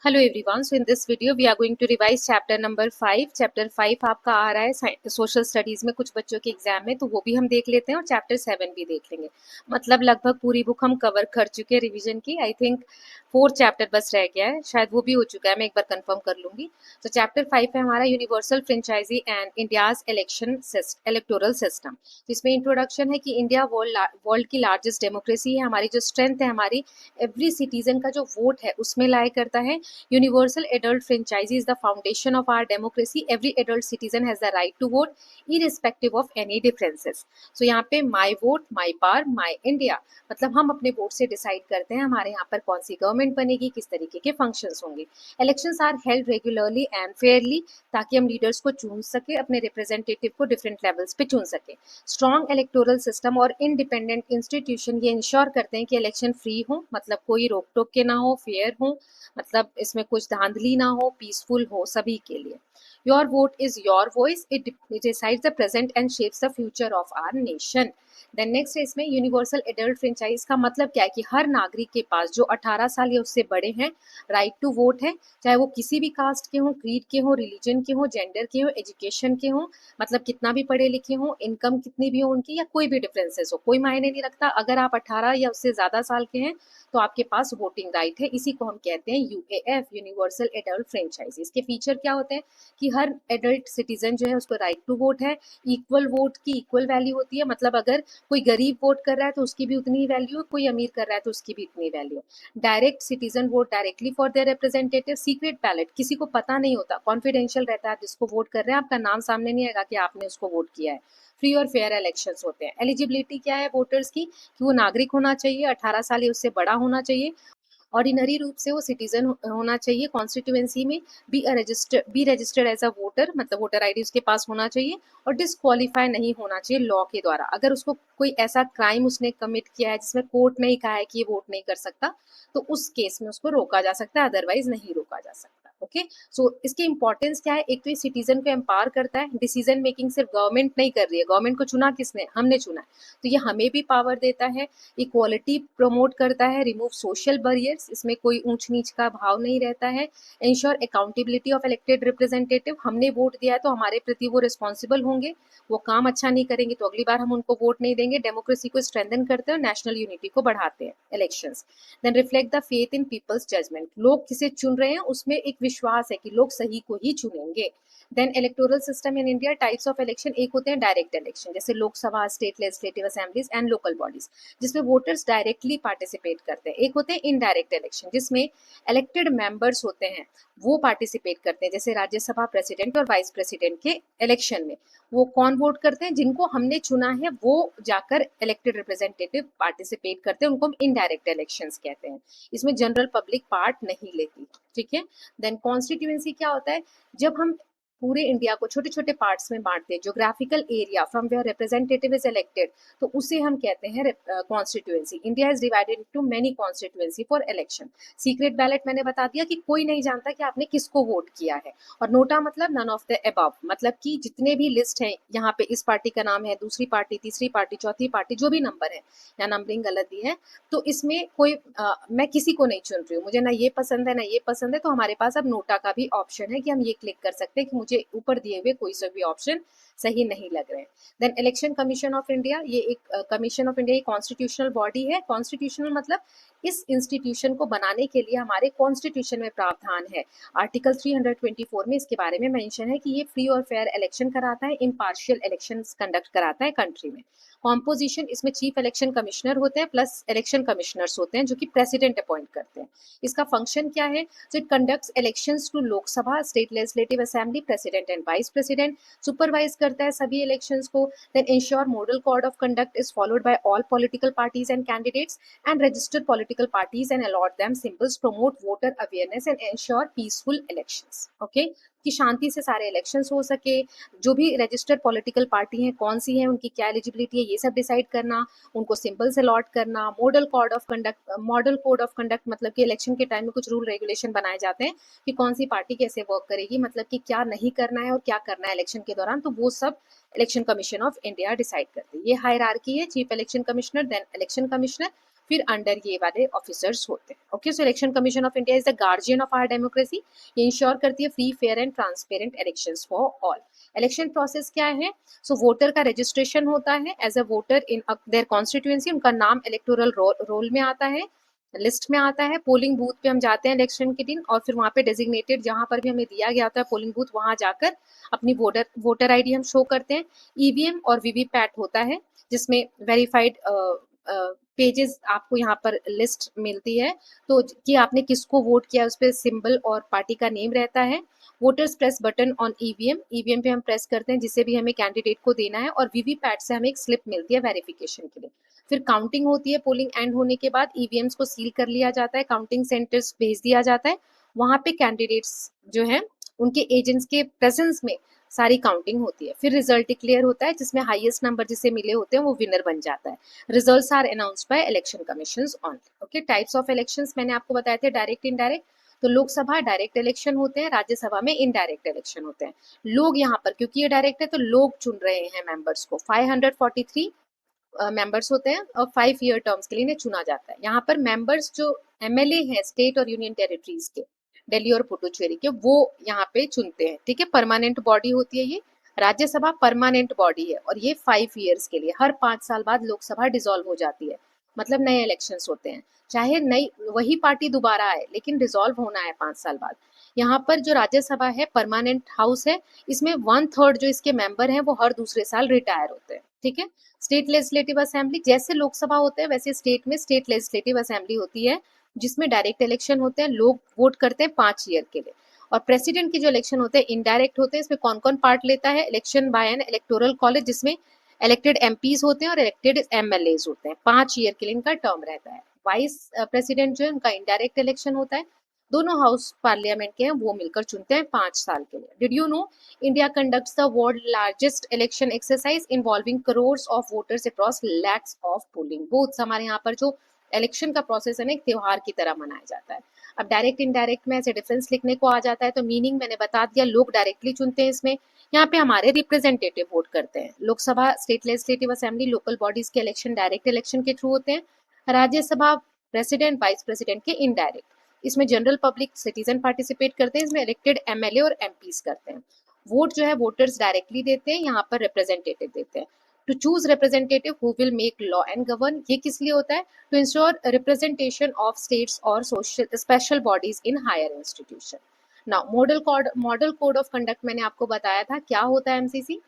Hello everyone, so in this video we are going to revise chapter number 5। Chapter 5 आपका आ रहा है social studies में, कुछ बच्चों के एग्जाम में, तो वो भी हम देख लेते हैं और चैप्टर 7 भी देख लेंगे। मतलब लगभग पूरी बुक हम कवर कर चुके हैं रिवीजन की। आई थिंक 4 चैप्टर बस रह गया है, शायद वो भी हो चुका है, मैं एक बार कंफर्म कर लूंगी। तो चैप्टर 5 है हमारा universal franchise and India's electoral system. तो इसमें इंट्रोडक्शन है कि इंडिया वर्ल्ड की लार्जेस्ट डेमोक्रेसी है। हमारी जो स्ट्रेंथ है, हमारी एवरी सिटीजन का जो वोट है उसमें लाई करता है। Universal adult franchise is the foundation of our democracy. Every adult citizen has the right to vote, irrespective of any differences. So यहाँ पे my vote, my power, my India, मतलब हम अपने वोट से डिसाइड करते हैं हमारे यहाँ पर कौन सी गवर्नमेंट बनेगी, किस तरीके के फंक्शंस होंगे। Elections are held regularly and fairly, ताकि हम लीडर्स को चुन सके, अपने रिप्रेजेंटेटिव को डिफरेंट लेवल्स पे चुन सके। स्ट्रॉन्ग इलेक्टोरल सिस्टम और इंडिपेंडेंट इंस्टीट्यूशन ये इंश्योर करते हैं कि इलेक्शन फ्री हो, मतलब कोई रोक टोक के ना हो, फेयर हो, मतलब इसमें कुछ धांधली ना हो, पीसफुल हो सभी के लिए। Your vote is your voice, it decides the present and shapes the future of our nation. Then next है इसमें यूनिवर्सल एडल्ट फ्रेंचाइज का मतलब क्या है कि हर नागरिक के पास जो 18 साल या उससे बड़े हैं, राइट टू वोट है, चाहे वो किसी भी कास्ट के हों, क्रीड के हों, रिलीजन के हों, जेंडर के हों, एजुकेशन के हों, मतलब कितना भी पढ़े लिखे हों, इनकम कितनी भी हो उनकी, या कोई भी डिफरेंसेस हो, कोई मायने नहीं रखता। अगर आप 18 या उससे ज्यादा साल के हैं तो आपके पास वोटिंग राइट है। इसी को हम कहते हैं यूएएफ, यूनिवर्सल एडल्ट फ्रेंचाइज। इसके फीचर क्या होते हैं कि हर एडल्ट सिटीजन जो है उसको राइट टू वोट है, इक्वल वोट की इक्वल वैल्यू होती है, मतलब अगर कोई गरीब वोट कर रहा है तो उसकी भी उतनी ही वैल्यू है, कोई अमीर कर रहा है तो उसकी भी इतनी value. Direct citizen vote directly for their representative. Secret ballot, किसी को पता नहीं होता, कॉन्फिडेंशियल रहता है, जिसको वोट कर रहे हैं आपका नाम सामने नहीं आएगा कि आपने उसको वोट किया है। फ्री और फेयर इलेक्शंस होते हैं। एलिजिबिलिटी क्या है वोटर्स की कि वो नागरिक होना चाहिए, 18 साल या उससे बड़ा होना चाहिए, ऑर्डिनरी रूप से वो सिटीजन होना चाहिए, कॉन्स्टिट्यूएंसी में be registered as a voter, मतलब वोटर आईडी उसके पास होना चाहिए, और डिसक्वालीफाई नहीं होना चाहिए लॉ के द्वारा। अगर उसको कोई ऐसा क्राइम उसने कमिट किया है जिसमें कोर्ट ने कहा है कि ये वोट नहीं कर सकता, तो उस केस में उसको रोका जा सकता है, अदरवाइज नहीं रोका जा सकता। ओके, सो इसकी इंपॉर्टेंस क्या है? एक तो ये सिटीजन को एम्पावर करता है, डिसीजन मेकिंग सिर्फ गवर्नमेंट नहीं कर रही है, गवर्नमेंट को चुना किसने? हमने चुना है, तो ये हमें भी पावर देता है। इक्वालिटी प्रमोट करता है, रिमूव सोशल बैरियर्स, इसमें कोई ऊंच नीच का भाव नहीं रहता है। Ensure accountability of elected representative, हमने वोट दिया है तो हमारे प्रति वो रिस्पॉन्सिबल होंगे, वो काम अच्छा नहीं करेंगे तो अगली बार हम उनको वोट नहीं देंगे। डेमोक्रेसी को स्ट्रेंथन करते हैं और नेशनल यूनिटी को बढ़ाते हैं elections. Then reflect the faith in people's judgment, लोग किसे चुन रहे हैं उसमें एक विश्वास है कि लोग सही को ही चुनेंगे। Then electoral system in India, types of election, एक होते हैं डायरेक्ट इलेक्शन, जैसे Lok Sabha, state legislative assemblies and local bodies, जिसमें वोटर्स डायरेक्टली पार्टिसिपेट करते हैं। एक होते हैं इनडायरेक्ट इलेक्शन, जिसमें इलेक्टेड मेंबर्स होते हैं वो पार्टिसिपेट करते हैं, जैसे राज्यसभा प्रेसिडेंट और वाइस प्रेसिडेंट के इलेक्शन में वो कौन वोट करते हैं? जिनको हमने चुना है वो जाकर इलेक्टेड रिप्रेजेंटेटिव पार्टिसिपेट करते हैं, उनको हम इनडायरेक्ट इलेक्शंस कहते हैं। इसमें जनरल पब्लिक पार्ट नहीं लेती, ठीक है। देन कॉन्स्टिट्यूएंसी क्या होता है? जब हम पूरे इंडिया को छोटे छोटे पार्ट्स में बांटते हैं, geographical area from where representative is elected, तो उसे हम कहते हैं constituency. India is divided into many constituency for election. Secret ballot मैंने बता दिया कि कोई नहीं जानता कि आपने किसको वोट किया है। और नोटा मतलब नन ऑफ द अबव, मतलब कि जितने भी लिस्ट है यहाँ पे, इस पार्टी का नाम है, दूसरी पार्टी, तीसरी पार्टी, चौथी पार्टी, जो भी नंबर है, या नंबरिंग गलत दी है, तो इसमें कोई मैं किसी को नहीं चुन रही हूँ, मुझे ना ये पसंद है ना ये पसंद है, तो हमारे पास अब नोटा का भी ऑप्शन है कि हम ये क्लिक कर सकते हैं कि मुझे ऊपर दिए हुए कोई से भी ऑप्शन सही नहीं लग रहे हैं। Then election commission of India, ये एक commission of India constitutional body है। कॉन्स्टिट्यूशनल मतलब इस इंस्टीट्यूशन को बनाने के लिए हमारे कॉन्स्टिट्यूशन में प्रावधान है। आर्टिकल 324 में इसके बारे में मेंशन है कि ये फ्री और फेयर इलेक्शन कराता है, इम्पार्शियल इलेक्शन कंडक्ट कराता है कंट्री में। कॉम्पोजिशन, इसमें चीफ इलेक्शन कमिश्नर होते हैं प्लस इलेक्शन कमिश्नर्स होते हैं जो कि प्रेसिडेंट अपॉइंट करते हैं। इसका फंक्शन क्या है? So it conducts elections to Lok Sabha, state legislative assembly, president and vice president, supervise करता है सभी इलेक्शंस को। Then ensure model code of conduct is followed by all political parties and candidates and register political parties and allot them symbols, promote voter awareness and ensure peaceful elections. Okay, कि शांति से सारे elections हो सके, जो भी registered political party हैं कौन सी हैं, उनकी क्या एलिजिबिलिटी है, ये सब डिसाइड करना, उनको सिंबल्स अलॉट करना। Model code of conduct, model code of conduct मतलब कि इलेक्शन के टाइम में कुछ रूल रेगुलेशन बनाए जाते हैं कि कौन सी पार्टी कैसे वर्क करेगी, मतलब कि क्या नहीं करना है और क्या करना है इलेक्शन के दौरान, तो वो सब election commission of India decide करती है। ये हायरार्की है, chief election commissioner, then election commissioner, फिर अंडर ये वाले ऑफिसर्स होते हैं। Okay, so election commission of India is the guardian of our democracy. ये इंश्योर करती है free fair and transparent elections for all. Election process क्या है? सो वोटर का रजिस्ट्रेशन होता है as a voter in their constituency, उनका नाम इलेक्टोरल रोल में आता है, लिस्ट में आता है। पोलिंग बूथ पे हम जाते हैं इलेक्शन के दिन, और फिर वहाँ पे डेजिग्नेटेड जहाँ पर भी हमें दिया गया होता है पोलिंग बूथ, वहाँ जाकर अपनी वोटर आईडी हम शो करते हैं। ईवीएम और वीवीपैट होता है जिसमें वेरीफाइड पेजेस आपको यहाँ पर लिस्ट मिलती है, तो कि आपने किसको वोट किया उस पर सिंबल और पार्टी का नेम रहता है। Voters press button on EVM, EVM पे हम प्रेस करते हैं जिसे भी हमें कैंडिडेट को देना है, और वीवीपैट से हमें एक स्लिप मिलती है वेरिफिकेशन के लिए। फिर काउंटिंग होती है, पोलिंग एंड होने के बाद ईवीएम्स को सील कर लिया जाता है, काउंटिंग सेंटर्स भेज दिया जाता है, वहां पे कैंडिडेट्स जो है उनके एजेंट्स के प्रेजेंस में सारी काउंटिंग होती है। फिर रिजल्ट डिक्लेयर होता है जिसमें हाईएस्ट नंबर जिसे मिले होते हैं वो विनर बन जाता है। Results are announced by election commissions only. Okay, types of elections मैंने आपको बताए थे, डायरेक्ट इनडायरेक्ट। तो लोकसभा डायरेक्ट इलेक्शन होते हैं, राज्यसभा में इनडायरेक्ट इलेक्शन होते हैं। लोग यहाँ पर, क्योंकि ये डायरेक्ट है तो लोग चुन रहे हैं मेंबर्स को। 543 मेंबर्स होते हैं और 5 ईयर टर्म्स के लिए इन्हें चुना जाता है। यहाँ पर मेंबर्स जो एमएलए हैं स्टेट और यूनियन टेरिटरीज के, दिल्ली और पुडुचेरी के, वो यहाँ पे चुनते हैं। ठीक है, परमानेंट बॉडी होती है ये। राज्यसभा परमानेंट बॉडी है और ये 5 ईयर्स के लिए, हर 5 साल बाद लोकसभा डिसॉल्व हो जाती है, मतलब नए इलेक्शंस होते हैं। चाहे नई वही पार्टी दोबारा आए लेकिन डिसॉल्व होना है 5 साल बाद। यहाँ पर जो राज्यसभा है परमानेंट हाउस है, इसमें 1/3 जो इसके मेंबर हैं वो हर दूसरे साल रिटायर होते हैं। ठीक है, स्टेट लेजिस्लेटिव असेंबली, जैसे लोकसभा होते हैं वैसे स्टेट में स्टेट लेजिस्लेटिव असेंबली होती है जिसमें डायरेक्ट इलेक्शन होते हैं, लोग वोट करते हैं 5 ईयर के लिए। और प्रेसिडेंट के जो इलेक्शन होते हैं इनडायरेक्ट होते हैं। इसमें कौन कौन पार्ट लेता है? Election by an electoral college, जिसमें इलेक्टेड एमपीज होते हैं और इलेक्टेड एमएलएज होते हैं। 5 ईयर के लिए इनका टर्म रहता है। वाइस प्रेसिडेंट जो है उनका इनडायरेक्ट इलेक्शन होता है, दोनों हाउस पार्लियामेंट के हैं वो मिलकर चुनते हैं 5 साल के लिए। Did you know India conducts the world largest election exercise involving crores of voters across lakhs of polling booths. हमारे यहाँ पर जो इलेक्शन का प्रोसेस है ना, एक त्योहार की तरह मनाया जाता है। अब डायरेक्ट इनडायरेक्ट में ऐसे डिफरेंस लिखने को आ जाता है तो मीनिंग मैंने बता दिया। लोग डायरेक्टली चुनते हैं इसमें, यहाँ पे हमारे रिप्रेजेंटेटिव वोट करते हैं। Lok Sabha state legislative assembly local bodies के इलेक्शन डायरेक्ट इलेक्शन के थ्रू होते हैं। राज्यसभा प्रेसिडेंट वाइस प्रेसिडेंट के इनडायरेक्ट। इसमें जनरल पब्लिक सिटीजन पार्टिसिपेट करते हैं, इसमें इलेक्टेड एमएलए और एमपीज करते हैं। वोट जो है वोटर्स डायरेक्टली देते हैं, यहाँ पर रिप्रेजेंटेटिव देते हैं। To choose representative who will make law and govern, ये किस लिए होता है? To ensure representation of states और social special bodies in higher institution. Now model code of conduct मैंने आपको बताया था क्या होता है MCC.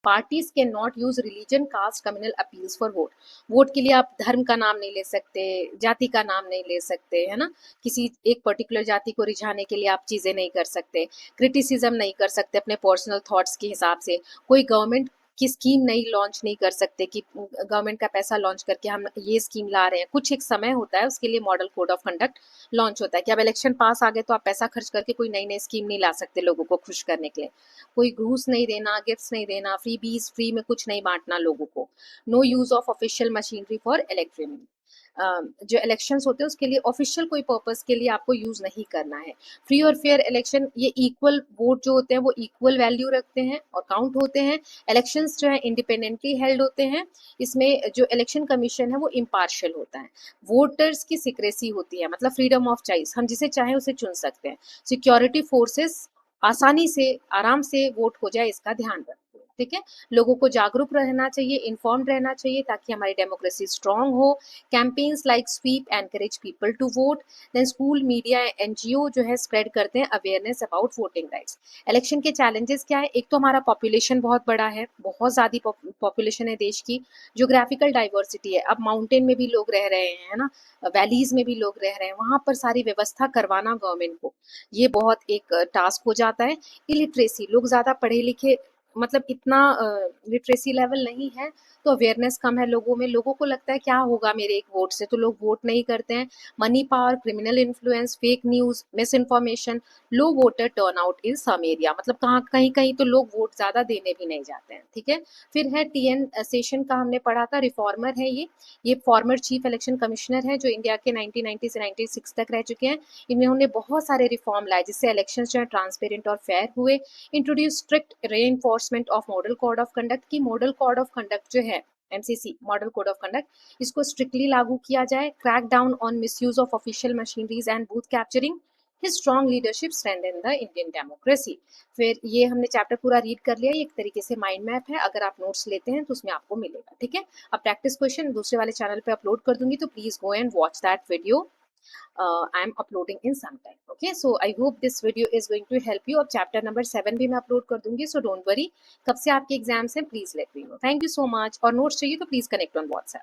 Parties can not use religion caste communal appeals for vote. Vote के लिए आप धर्म का नाम नहीं ले सकते, जाति का नाम नहीं ले सकते, है ना। किसी एक पर्टिकुलर जाति को रिझाने के लिए आप चीजें नहीं कर सकते, क्रिटिसिज्म नहीं कर सकते अपने पर्सनल थॉट्स के हिसाब से, कोई गवर्नमेंट की स्कीम नहीं लॉन्च नहीं कर सकते कि गवर्नमेंट का पैसा लॉन्च करके हम ये स्कीम ला रहे हैं। कुछ एक समय होता है उसके लिए model code of conduct launch होता है कि अब इलेक्शन पास आ गए तो आप पैसा खर्च करके कोई नई नई स्कीम नहीं ला सकते लोगों को खुश करने के लिए। कोई घूस नहीं देना, गिफ्ट्स नहीं देना, फ्री में कुछ नहीं बांटना लोगों को। No use of official machinery for electric. जो इलेक्शंस होते हैं उसके लिए ऑफिशियल कोई पर्पस के लिए आपको यूज नहीं करना है। फ्री और फेयर इलेक्शन, ये इक्वल वोट जो होते हैं वो इक्वल वैल्यू रखते हैं और काउंट होते हैं। इलेक्शंस जो है इंडिपेंडेंटली हेल्ड होते हैं। इसमें जो इलेक्शन कमीशन है वो इम्पार्शियल होता है। वोटर्स की सिक्रेसी होती है, मतलब फ्रीडम ऑफ चॉइस, हम जिसे चाहें उसे चुन सकते हैं। सिक्योरिटी फोर्सेस आसानी से आराम से वोट हो जाए इसका ध्यान रखते हैं। ठीक है, लोगों को जागरूक रहना चाहिए, इन्फॉर्म्ड रहना चाहिए ताकि हमारी डेमोक्रेसी स्ट्रांग हो। Campaigns like SVEEP encourage people to vote. Then school, media, NGO जो है स्प्रेड करते हैं awareness about voting rights. Election के चैलेंजेस क्या है? एक तो हमारा पॉपुलेशन बहुत बड़ा है, बहुत ज़्यादा पॉपुलेशन है देश की। ज्योग्राफिकल डाइवर्सिटी है, अब माउंटेन में भी लोग रह रहे हैं, है ना, वैलीज में भी लोग रह रहे हैं, वहां पर सारी व्यवस्था करवाना गवर्नमेंट को ये बहुत एक टास्क हो जाता है। इलिटरेसी, लोग ज़्यादा पढ़े लिखे, मतलब इतना लिटरेसी लेवल नहीं है तो अवेयरनेस कम है लोगों में। लोगों को लगता है क्या होगा मेरे एक वोट से, तो लोग वोट नहीं करते हैं। Money power, criminal influence, fake news, misinformation, low voter turnout in some area, मतलब कहाँ कहीं कहीं तो लोग वोट ज़्यादा देने भी नहीं जाते हैं। ठीक है, फिर है टीएन सेशन का हमने पढ़ा था, रिफॉर्मर है ये फॉर्मर चीफ इलेक्शन कमिश्नर है जो इंडिया के 1990 से 96 तक रह चुके हैं। इन्होंने बहुत सारे रिफॉर्म लाए जिससे इलेक्शन जो है ट्रांसपेरेंट और फेयर हुए। Introduce strict ray of model code of conduct की मॉडल कोड ऑफ कंडक्ट जो है MCC model code of conduct, इसको स्ट्रिक्टली लागू किया जाए, crack down on misuse of official machineries and booth capturing, his strong leadership strengthen the Indian democracy. फिर ये हमने चैप्टर पूरा रीड कर लिया, ये एक तरीके से माइंड मैप है, अगर आप नोट्स लेते हैं तो उसमें आपको मिलेगा, ठीक है। अब प्रैक्टिस क्वेश्चन दूसरे वाले चैनल पे अपलोड कर दूंगी, तो please go and watch that video. I am uploading in some time. Okay, so I hope this video is going to help you. अब chapter number 7 भी मैं upload कर दूंगी, so don't worry. कब से आपके एग्जाम्स हैं, please let me know. Thank you so much. और नोट्स चाहिए तो प्लीज कनेक्ट ऑन व्हाट्सएप.